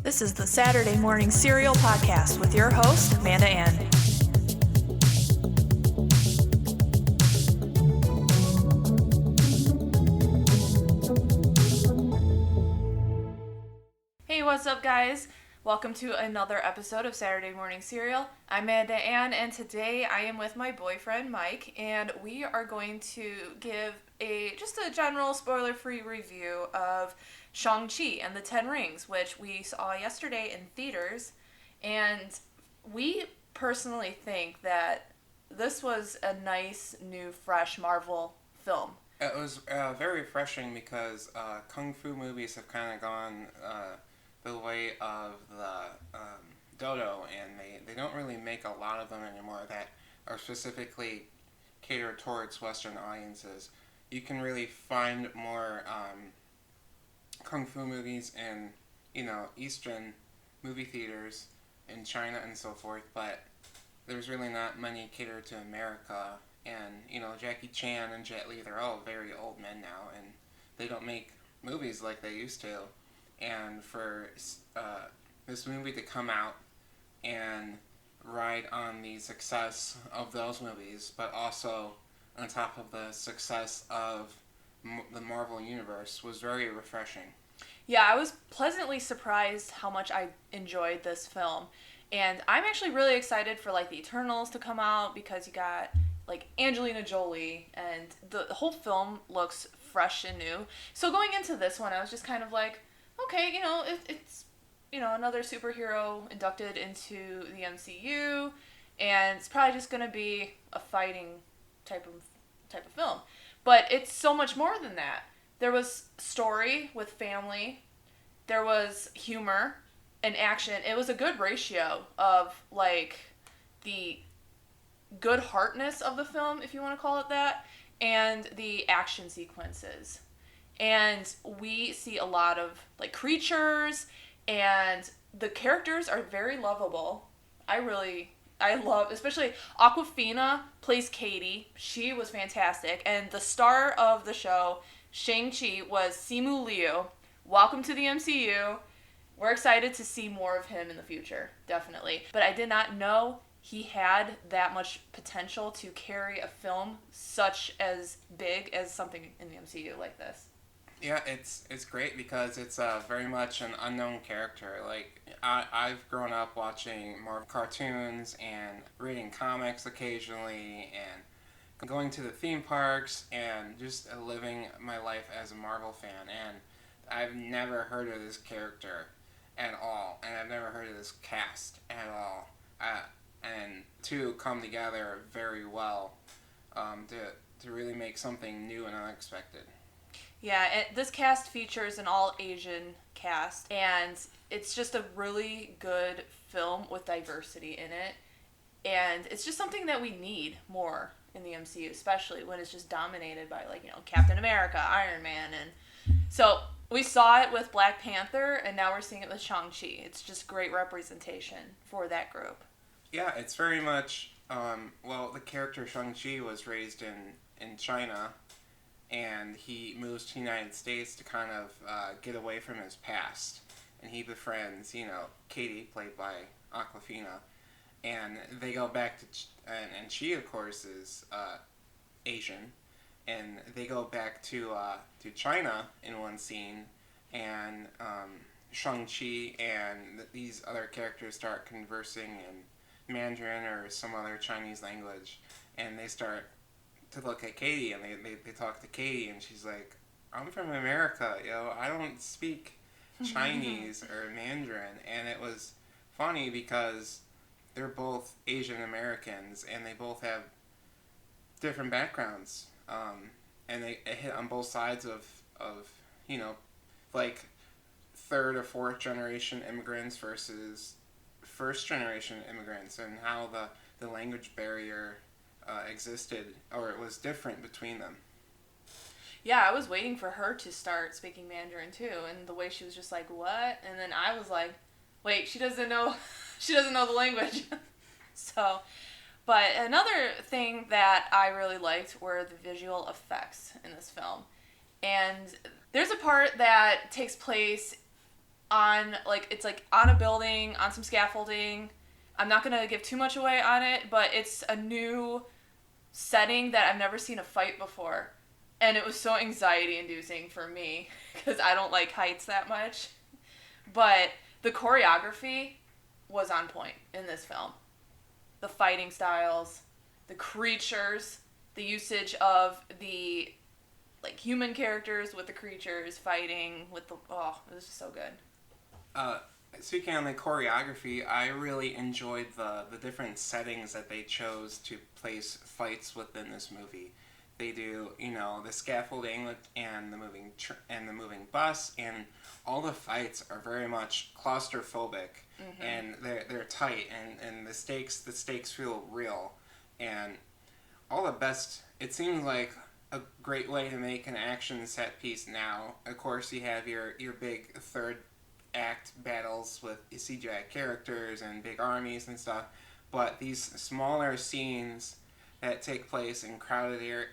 This is the Saturday Morning Serial Podcast with your host, Amanda Ann. Hey, what's up, guys? Welcome to another episode of Saturday Morning Serial. I'm Amanda Ann, and today I am with my boyfriend, Mike, and we are going to give just a general spoiler-free review of Shang Chi and the 10 Rings, which we saw yesterday in theaters, and we personally think that this was a nice, new, fresh Marvel film. It was very refreshing because kung fu movies have kind of gone the way of the dodo, and they don't really make a lot of them anymore that are specifically catered towards Western audiences. You can really find more kung fu movies in, Eastern movie theaters in China and so forth, but there's really not many catered to America. And, Jackie Chan and Jet Li, they're all very old men now, and they don't make movies like they used to. And for this movie to come out and ride on the success of those movies, but also on top of the success of the Marvel Universe, was very refreshing. Yeah, I was pleasantly surprised how much I enjoyed this film. And I'm actually really excited for, the Eternals to come out, because you got, Angelina Jolie, and the whole film looks fresh and new. So going into this one, I was just kind of like, okay, it's another superhero inducted into the MCU, and it's probably just going to be a fighting type of film. But it's so much more than that. There was story with family, there was humor and action. It was a good ratio of, the good heartness of the film, if you want to call it that, and the action sequences. And we see a lot of creatures, and the characters are very lovable. I love, especially Awkwafina plays Katie. She was fantastic. And the star of the show, Shang Chi, was Simu Liu. Welcome to the MCU. We're excited to see more of him in the future, definitely. But I did not know he had that much potential to carry a film such as big as something in the MCU like this. Yeah, it's great because it's very much an unknown character. I've grown up watching Marvel cartoons and reading comics occasionally and going to the theme parks and just living my life as a Marvel fan. And I've never heard of this character at all, and I've never heard of this cast at all. And two come together very well to really make something new and unexpected. Yeah, this cast features an all-Asian cast, and it's just a really good film with diversity in it. And it's just something that we need more in the MCU, especially when it's just dominated by, Captain America, Iron Man. And so we saw it with Black Panther, and now we're seeing it with Shang-Chi. It's just great representation for that group. Yeah, it's very much, the character Shang-Chi was raised in China, and he moves to the United States to kind of get away from his past. And he befriends, Katie, played by Awkwafina. And they go back to, and she, of course, is Asian. And they go back to China in one scene, and Shang-Chi and these other characters start conversing in Mandarin or some other Chinese language. And they start to look at Katie, and they talk to Katie, and she's like, I'm from America, I don't speak Chinese or Mandarin. And it was funny because they're both Asian Americans, and they both have different backgrounds, and they hit on both sides of third or fourth generation immigrants versus first generation immigrants, and how the language barrier existed, or it was different between them. Yeah, I was waiting for her to start speaking Mandarin too, and the way she was just like, what? And then I was like, wait, she doesn't know the language. But another thing that I really liked were the visual effects in this film. And there's a part that takes place on like it's like on a building on some scaffolding. I'm not gonna give too much away on it, but it's a new setting that I've never seen a fight before, and it was so anxiety inducing for me because I don't like heights that much. But the choreography was on point in this film. The fighting styles, the creatures, the usage of the like human characters with the creatures fighting with the it was just so good. Uh, Speaking on the choreography, I really enjoyed the different settings that they chose to place fights within this movie. They do, the scaffolding and the moving bus, and all the fights are very much claustrophobic, Mm-hmm. and they're tight, and the stakes feel real, and all the best. It seems like a great way to make an action set piece now. Of course, you have your big third act battles with CGI characters and big armies and stuff, but these smaller scenes that take place in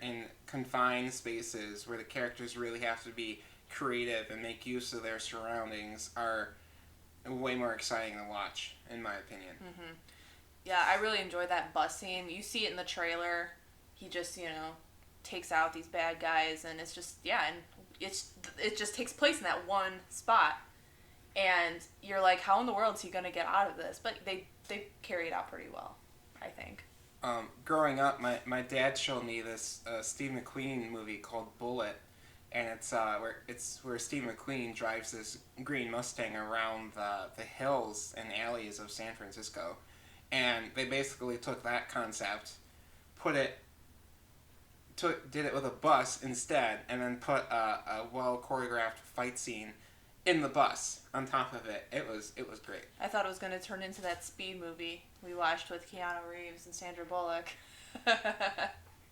in confined spaces where the characters really have to be creative and make use of their surroundings are way more exciting to watch, in my opinion. Mm-hmm. Yeah, I really enjoyed that bus scene. You see it in the trailer. He just, takes out these bad guys, and it's just, and it just takes place in that one spot. And you're like, how in the world is he going to get out of this? But they carry it out pretty well, I think. Growing up, my dad showed me this Steve McQueen movie called Bullet, and it's where Steve McQueen drives this green Mustang around the hills and alleys of San Francisco, and they basically took that concept, did it with a bus instead, and then put a well choreographed fight scene in the bus on top of it. It was great. I thought it was going to turn into that Speed movie we watched with Keanu Reeves and Sandra Bullock.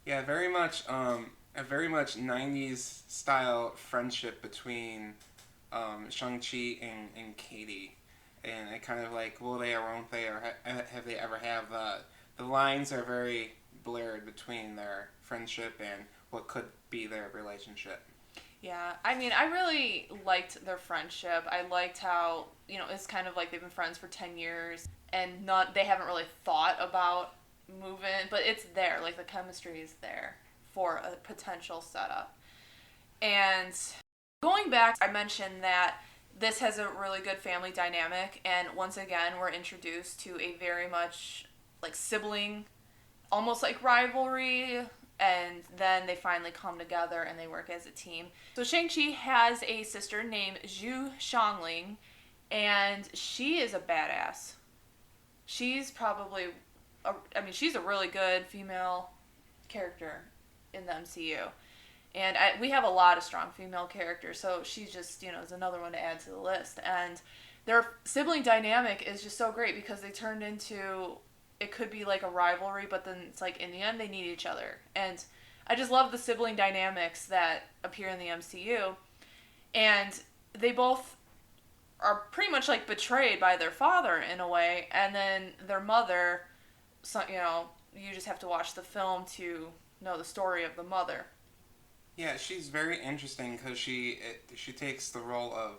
Yeah, a very much '90s style friendship between Shang Chi and Katie, and it kind of like, will they or won't they, or have they ever have the lines are very blurred between their friendship and what could be their relationship. Yeah, I mean, I really liked their friendship. I liked how, it's kind of like they've been friends for 10 years and they haven't really thought about moving, but it's there. Like, the chemistry is there for a potential setup. And going back, I mentioned that this has a really good family dynamic, and once again, we're introduced to a very much like sibling, almost like rivalry, and then they finally come together and they work as a team. So Shang-Chi has a sister named Zhu Shangling, and she is a badass. She's probably, she's a really good female character in the MCU. And we have a lot of strong female characters, so she's just, is another one to add to the list. And their sibling dynamic is just so great because they turned into, it could be like a rivalry, but then it's like in the end they need each other. And I just love the sibling dynamics that appear in the MCU. And they both are pretty much like betrayed by their father in a way, and then their mother, so, you just have to watch the film to know the story of the mother. Yeah, she's very interesting because she takes the role of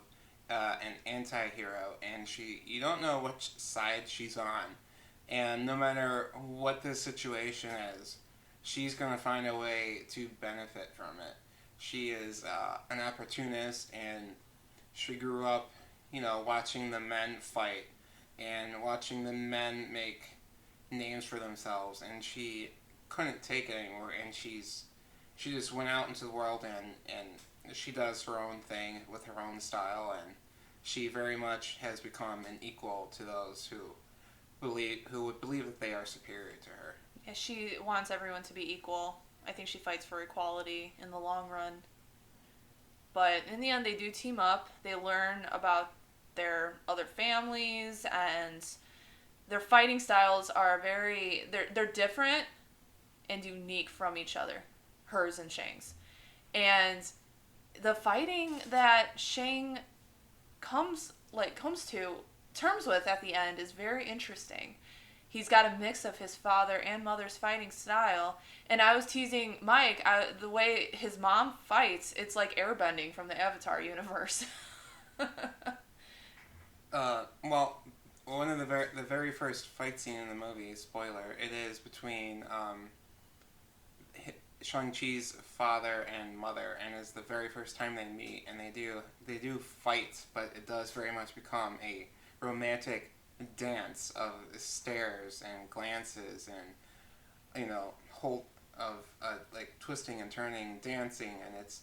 an anti-hero, and you don't know which side she's on, and no matter what the situation is, she's gonna find a way to benefit from it. She is an opportunist, and she grew up, watching the men fight and watching the men make names for themselves, and she couldn't take it anymore, and she just went out into the world and she does her own thing with her own style, and she very much has become an equal to those who would believe that they are superior to her. Yeah, she wants everyone to be equal. I think she fights for equality in the long run. But in the end, they do team up. They learn about their other families, and their fighting styles are they're different and unique from each other, hers and Shang's. And the fighting that Shang comes to terms with at the end is very interesting. He's got a mix of his father and mother's fighting style. And I was teasing Mike, the way his mom fights, it's like airbending from the Avatar universe. Well, one of the very first fight scene in the movie, spoiler, it is between Shang Chi's father and mother, and it's the very first time they meet, and they do fight, but it does very much become a romantic dance of stares and glances and whole of like twisting and turning, dancing, and it's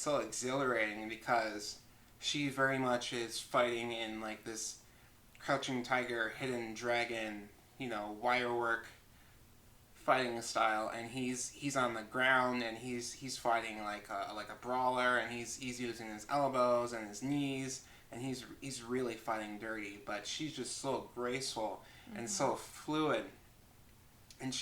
so exhilarating because she very much is fighting in like this crouching tiger, hidden dragon, wire work fighting style, and he's on the ground and he's fighting like a brawler, and he's using his elbows and his knees, and he's really fighting dirty, but she's just so graceful and so fluid, and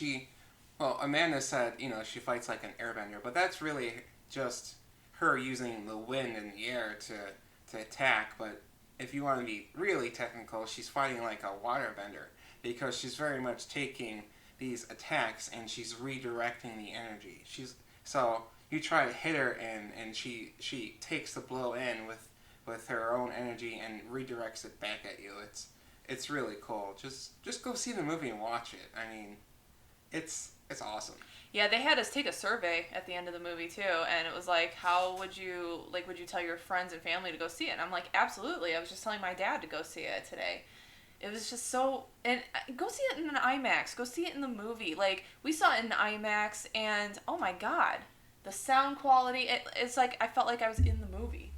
Amanda said she fights like an airbender, but that's really just her using the wind and the air to attack. But if you want to be really technical, she's fighting like a waterbender because she's very much taking these attacks and she's redirecting the energy. So you try to hit her and she takes the blow in with her own energy and redirects it back at you. It's really cool. Just go see the movie and watch it. I mean, it's awesome. Yeah, they had us take a survey at the end of the movie too, and it was like, how would you tell your friends and family to go see it? And I'm like, absolutely. I was just telling my dad to go see it today. It was just so, and go see it in an IMAX. Go see it in the movie. Like, we saw it in IMAX, and oh my god, the sound quality. It's like I felt like I was in the movie.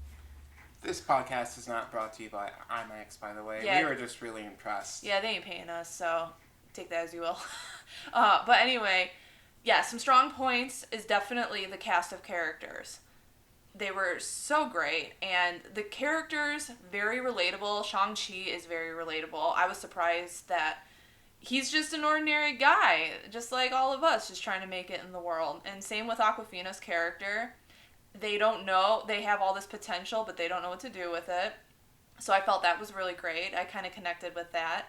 This podcast is not brought to you by IMAX, by the way. Yeah. We were just really impressed. Yeah, they ain't paying us, so take that as you will. But anyway, yeah, some strong points is definitely the cast of characters. They were so great, and the characters, very relatable. Shang Chi is very relatable. I was surprised that he's just an ordinary guy, just like all of us, just trying to make it in the world. And same with Awkwafina's character. They don't know, they have all this potential, but they don't know what to do with it. So I felt that was really great. I kind of connected with that.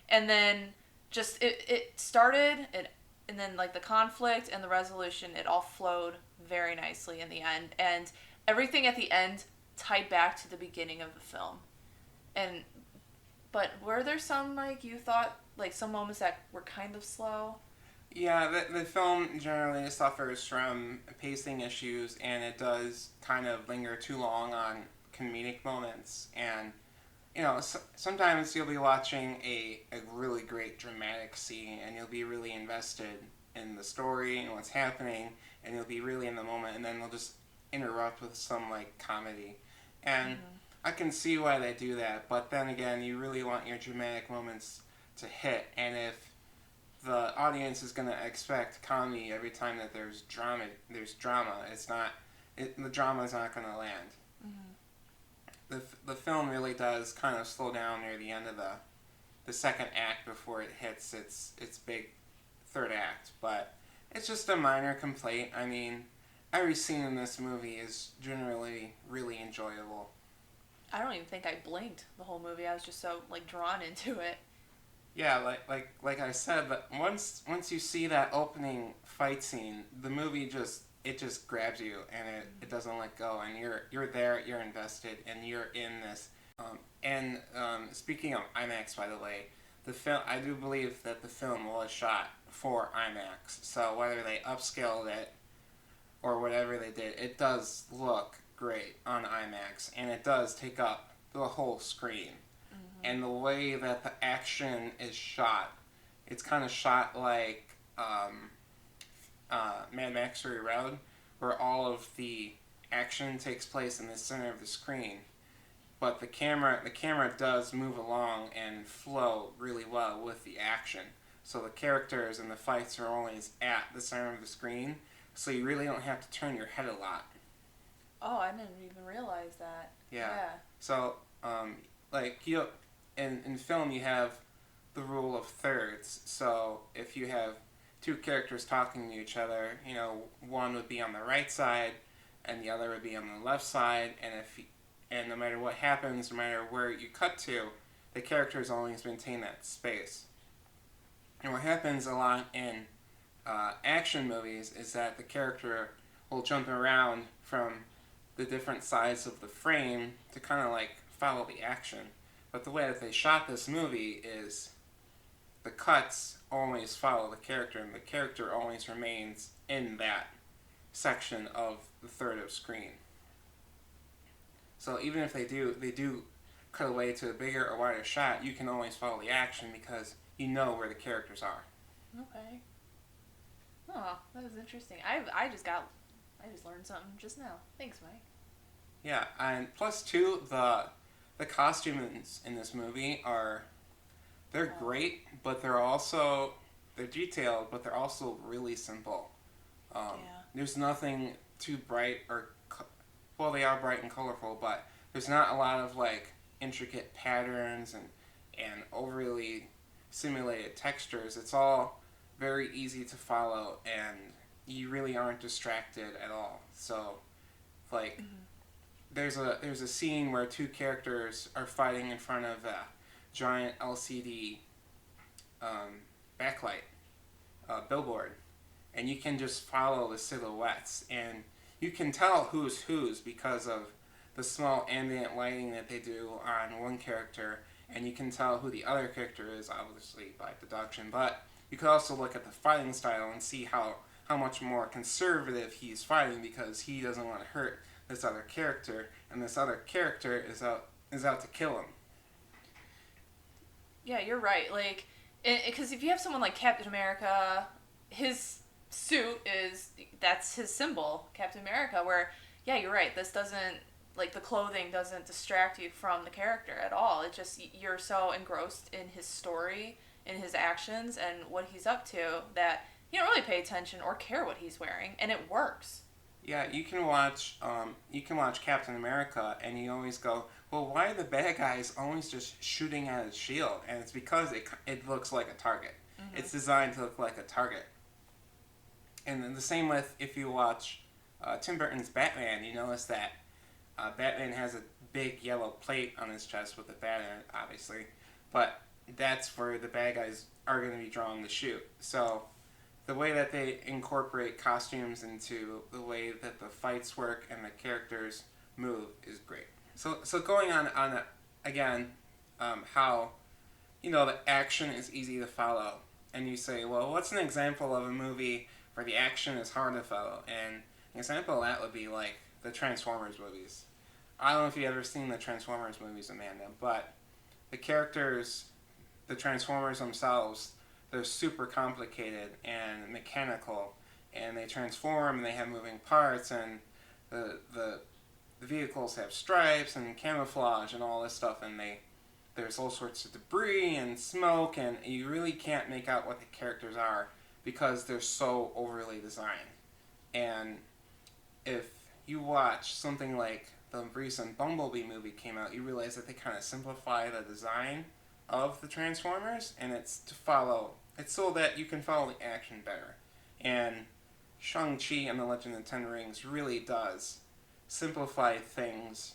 And then just, it started, and then like the conflict and the resolution, it all flowed very nicely in the end. And everything at the end tied back to the beginning of the film. But were there some, like, you thought, like, some moments that were kind of slow? Yeah, the film generally suffers from pacing issues, and it does kind of linger too long on comedic moments. And, sometimes you'll be watching a really great dramatic scene, and you'll be really invested in the story and what's happening, and you'll be really in the moment, and then they'll just interrupt with some like comedy, and I can see why they do that, but then again, you really want your dramatic moments to hit, and if the audience is going to expect comedy every time that there's drama, the drama is not going to land. The film really does kind of slow down near the end of the second act before it hits its big third act, but it's just a minor complaint. I mean, every scene in this movie is generally really enjoyable. I don't even think I blinked the whole movie. I was just so like drawn into it. Yeah, like I said, but once you see that opening fight scene, the movie just grabs you, and it doesn't let go, and you're there, you're invested, and you're in this. Speaking of IMAX, by the way, I do believe that the film was shot for IMAX. So whether they upscaled it or whatever they did, it does look great on IMAX, and it does take up the whole screen. And the way that the action is shot, it's kind of shot like Mad Max Fury Road, where all of the action takes place in the center of the screen. But the camera does move along and flow really well with the action. So the characters and the fights are always at the center of the screen, so you really don't have to turn your head a lot. Oh, I didn't even realize that. Yeah. So, in film you have the rule of thirds. So if you have two characters talking to each other, one would be on the right side, and the other would be on the left side, and no matter what happens, no matter where you cut to, the characters always maintain that space. And what happens a lot in action movies is that the character will jump around from the different sides of the frame to kind of like follow the action. But the way that they shot this movie is the cuts always follow the character, and the character always remains in that section of the third of screen. So even if they do cut away to a bigger or wider shot, you can always follow the action because you know where the characters are. Okay. Oh, that was interesting. I just learned something just now. Thanks, Mike. Yeah, and plus too, the costumes in this movie they're great, but they're detailed, but they're also really simple. There's nothing too bright well, they are bright and colorful, but there's not a lot of like intricate patterns and overly simulated textures. It's all very easy to follow, and you really aren't distracted at all. So, like, there's a scene where two characters are fighting in front of a giant LCD backlight billboard, and you can just follow the silhouettes, and you can tell who's whose because of the small ambient lighting that they do on one character, and you can tell who the other character is, obviously by deduction. But you can also look at the fighting style and see how much more conservative he's fighting because he doesn't want to hurt this other character, and this other character is out to kill him. Yeah, you're right. Like, because if you have someone like Captain America, his suit that's his symbol, Captain America. Where, yeah, you're right. This doesn't, like, the clothing doesn't distract you from the character at all. It just, you're so engrossed in his story, in his actions, and what he's up to that you don't really pay attention or care what he's wearing, and it works. Yeah, you can watch Captain America, and you always go, well, why are the bad guys always just shooting at his shield? And it's because it looks like a target. Mm-hmm. It's designed to look like a target. And then the same with if you watch Tim Burton's Batman, you notice that Batman has a big yellow plate on his chest with a bat in it, obviously. But that's where the bad guys are going to be drawn to shoot. So the way that they incorporate costumes into the way that the fights work and the characters move is great. So going on again, how, the action is easy to follow. And you say, well, what's an example of a movie where the action is hard to follow? And an example of that would be like the Transformers movies. I don't know if you've ever seen the Transformers movies, Amanda, but the characters, the Transformers themselves, they're super complicated and mechanical, and they transform, and they have moving parts, and the vehicles have stripes and camouflage and all this stuff, and there's all sorts of debris and smoke, and you really can't make out what the characters are because they're so overly designed. And if you watch something like the recent Bumblebee movie came out, you realize that they kind of simplify the design of the Transformers, and it's so that you can follow the action better. And Shang Chi and the Legend of the Ten Rings really does simplify things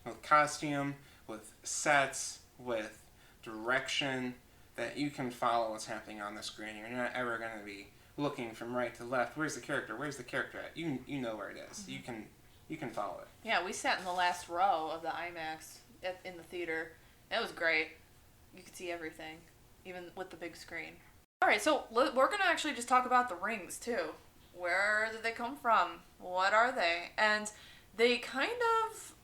with costume, with sets, with direction, that you can follow what's happening on the screen. You're not ever going to be looking from right to left. Where's the character at? You know where it is. Mm-hmm. You can follow it. Yeah, we sat in the last row of the IMAX in the theater. It was great. You could see everything, even with the big screen. All right, so we're going to actually just talk about the rings, too. Where did they come from? What are they? And they kind of,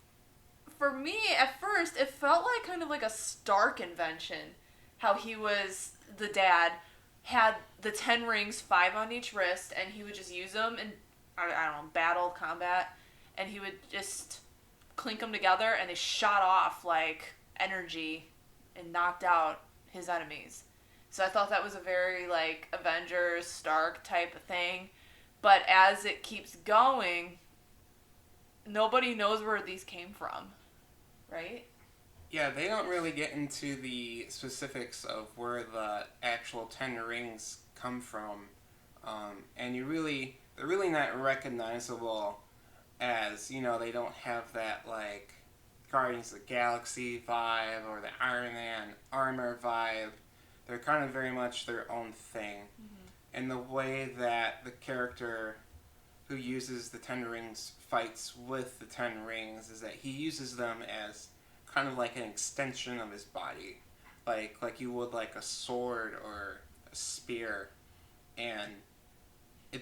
for me, at first, it felt like kind of like a Stark invention. How the dad, had the 10 rings, 5 on each wrist, and he would just use them in, I don't know, battle, combat, and he would just clink them together, and they shot off, like, energy and knocked out his enemies. So I thought that was a very, like, Avengers, Stark type of thing. But as it keeps going, nobody knows where these came from, right? Yeah, they don't really get into the specifics of where the actual 10 rings come from. And they're really not recognizable as, they don't have that, like, Guardians of the Galaxy vibe or the Iron Man armor vibe. They're kind of very much their own thing. Mm-hmm. And the way that the character who uses the 10 rings fights with the 10 rings is that he uses them as kind of like an extension of his body, like you would like a sword or a spear, and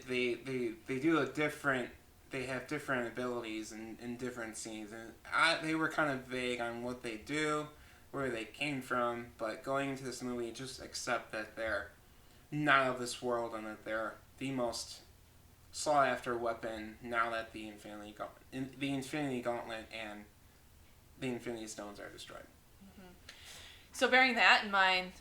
they do a different. They have different abilities in different scenes, and they were kind of vague on what they do, where they came from. But going into this movie, just accept that they're not of this world and that they're the most sought after weapon now that the Infinity Gauntlet and the Infinity Stones are destroyed. Mm-hmm. So bearing that in mind,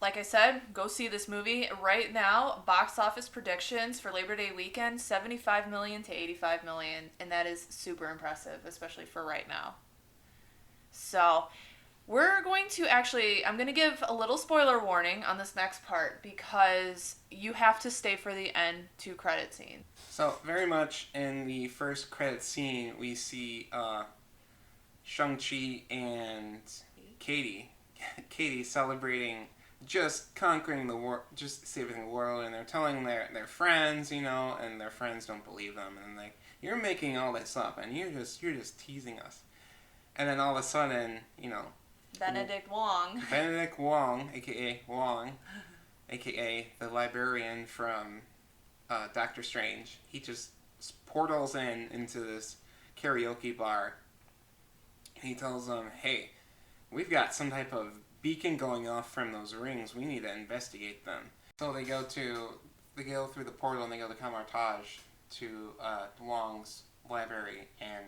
like I said, go see this movie right now. Box office predictions for Labor Day weekend, 75 million to 85 million, and that is super impressive, especially for right now. So, we're going to I'm going to give a little spoiler warning on this next part because you have to stay for the end 2 credit scene. So, very much in the first credit scene, we see Shang Chi and Katie celebrating just conquering the world, just saving the world, and they're telling their friends, and their friends don't believe them, and like, you're making all this up, and you're just teasing us, and then all of a sudden, Benedict Wong, aka Wong, aka the librarian from Doctor Strange, he just portals into this karaoke bar, and he tells them, hey, we've got some type of beacon going off from those rings. We need to investigate them. So they go through the portal and they go to Camartage to Wong's library, and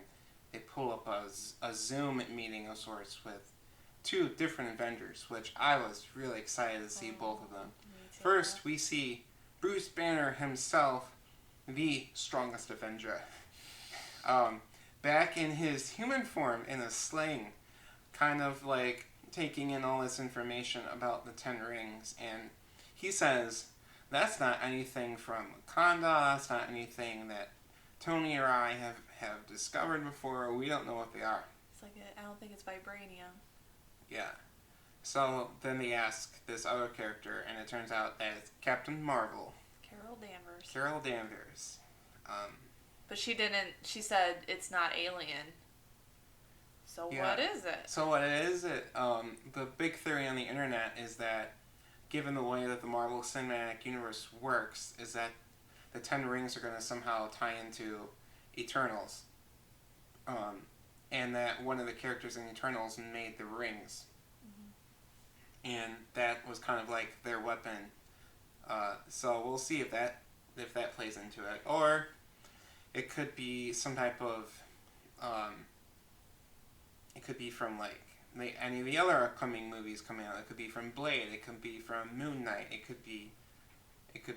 they pull up a Zoom meeting of sorts with 2 different Avengers, which I was really excited to see both of them. First, we see Bruce Banner himself, the strongest Avenger, back in his human form in a sling, kind of like taking in all this information about the 10 rings, and he says, that's not anything from Wakanda, that's not anything that Tony or I have discovered before, we don't know what they are. It's like, I don't think it's vibranium. Yeah. So then they ask this other character, and it turns out that it's Captain Marvel. Carol Danvers. But she said it's not alien. So yeah. What is it? The big theory on the internet is that, given the way that the Marvel Cinematic Universe works, is that the 10 rings are going to somehow tie into Eternals. And that one of the characters in Eternals made the rings. Mm-hmm. And that was kind of like their weapon. So we'll see if that plays into it. Or it could be some type of... it could be from any of the other upcoming movies coming out. It could be from Blade. It could be from Moon Knight. It could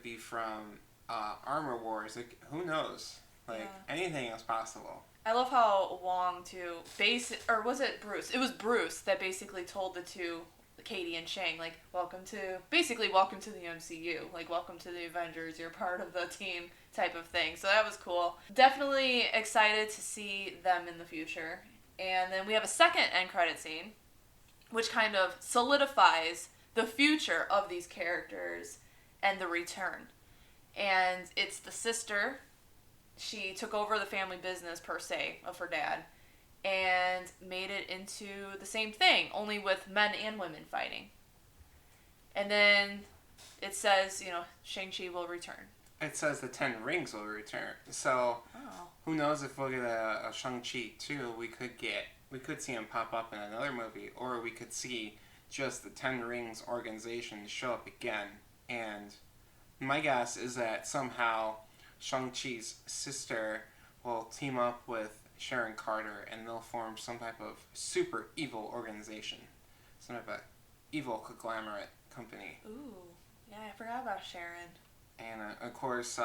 be from Armor Wars. Who knows? Anything is possible. I love how Wong or was it Bruce? It was Bruce that basically told the 2, Katie and Shang, welcome to the MCU. Welcome to the Avengers. You're part of the team type of thing. So that was cool. Definitely excited to see them in the future. And then we have a second end credit scene, which kind of solidifies the future of these characters and the return. And it's the sister. She took over the family business, per se, of her dad, and made it into the same thing, only with men and women fighting. And then it says, Shang-Chi will return. It says the 10 rings will return. So, Who knows if we'll get a Shang-Chi 2, we could see him pop up in another movie, or we could see just the 10 Rings organization show up again. And my guess is that somehow Shang-Chi's sister will team up with Sharon Carter, and they'll form some type of super evil organization. Some type of evil conglomerate company. Ooh, yeah, I forgot about Sharon. And, of course,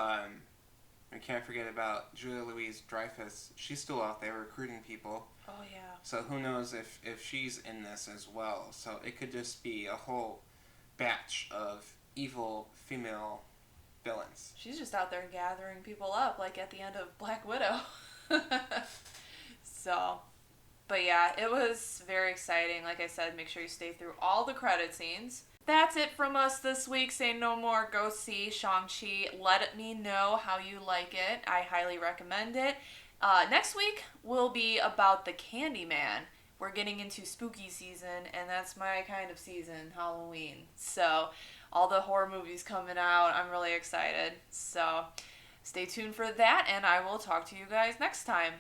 we can't forget about Julia Louis-Dreyfus. She's still out there recruiting people. Oh, yeah. So who knows if she's in this as well. So it could just be a whole batch of evil female villains. She's just out there gathering people up, like at the end of Black Widow. But yeah, it was very exciting. Like I said, make sure you stay through all the credit scenes. That's it from us this week. Say no more. Go see Shang-Chi. Let me know how you like it. I highly recommend it. Next week will be about the Candyman, we're getting into spooky season, and that's my kind of season, Halloween. So, all the horror movies coming out, I'm really excited. So, stay tuned for that, and I will talk to you guys next time.